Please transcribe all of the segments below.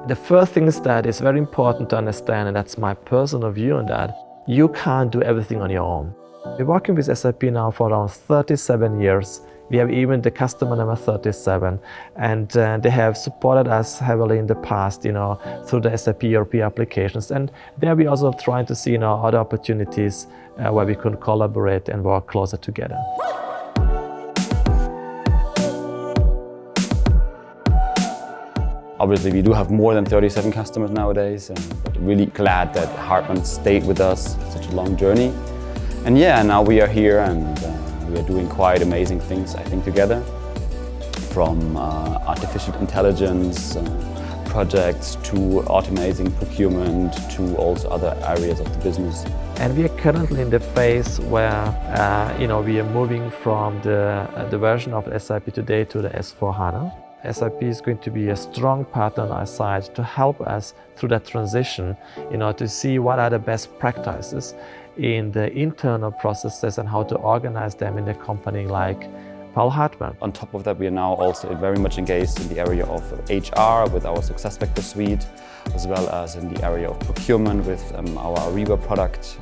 The first thing is that it's very important to understand, and that's my personal view on that, you can't do everything on your own. We're working with SAP now for around 37 years. We have even the customer number 37, and they have supported us heavily in the past, through the SAP ERP applications. And there we're also trying to see, other opportunities where we can collaborate and work closer together. Obviously, we do have more than 37 customers nowadays, but really glad that Hartmann stayed with us such a long journey. And yeah, now we are here and we are doing quite amazing things, I think, together. From artificial intelligence projects to automating procurement to also other areas of the business. And we are currently in the phase where we are moving from the version of SAP today to the S/4HANA. SAP is going to be a strong partner on our side to help us through that transition, to see what are the best practices in the internal processes and how to organize them in a company like Hartmann. On top of that, we are now also very much engaged in the area of HR with our SuccessFactors suite, as well as in the area of procurement with our Ariba product.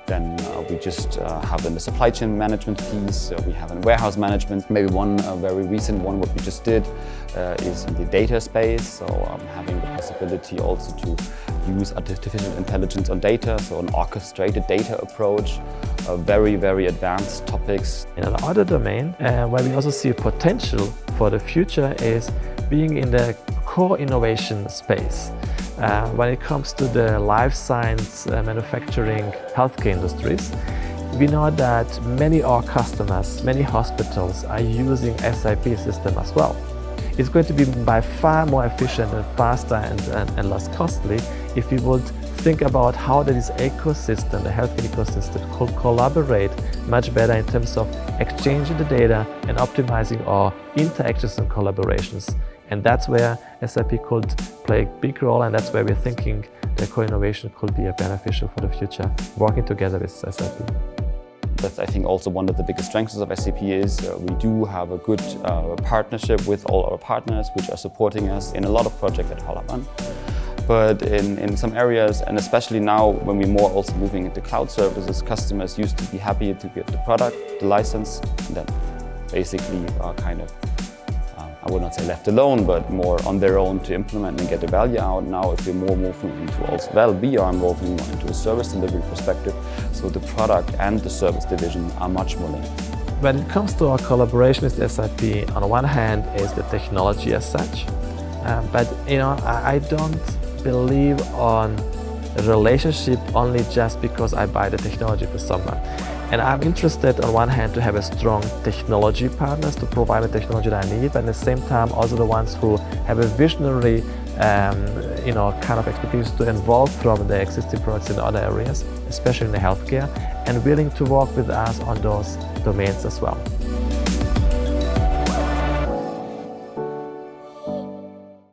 Then we just have in the supply chain management piece, we have in warehouse management. Maybe one very recent one, what we just did is in the data space. So having the possibility also to use artificial intelligence on data, so an orchestrated data approach, very, very advanced topics. In another domain where we also see potential for the future is being in the core innovation space. When it comes to the life science, manufacturing, healthcare industries, we know that many of our customers, many hospitals are using SAP system as well. It's going to be by far more efficient and faster and less costly if we would think about how this ecosystem, the healthcare ecosystem, could collaborate much better in terms of exchanging the data and optimizing our interactions and collaborations. And that's where SAP could play a big role, and that's where we're thinking that co-innovation could be beneficial for the future, working together with SAP. That's, I think, also one of the biggest strengths of SAP is we do have a good partnership with all our partners, which are supporting us in a lot of projects at Hartmann. But in some areas, and especially now when we're more also moving into cloud services, customers used to be happy to get the product, the license, and then basically are kind of, I would not say left alone, but more on their own to implement and get the value out. Now if we're more moving into also, we are moving more into a service delivery perspective, so the product and the service division are much more linked. When it comes to our collaboration with SAP, on one hand is the technology as such, but I don't believe on a relationship only just because I buy the technology for someone. And I'm interested on one hand to have a strong technology partners to provide the technology that I need, but at the same time also the ones who have a visionary kind of expertise to involve from the existing products in other areas, especially in the healthcare, and willing to work with us on those domains as well.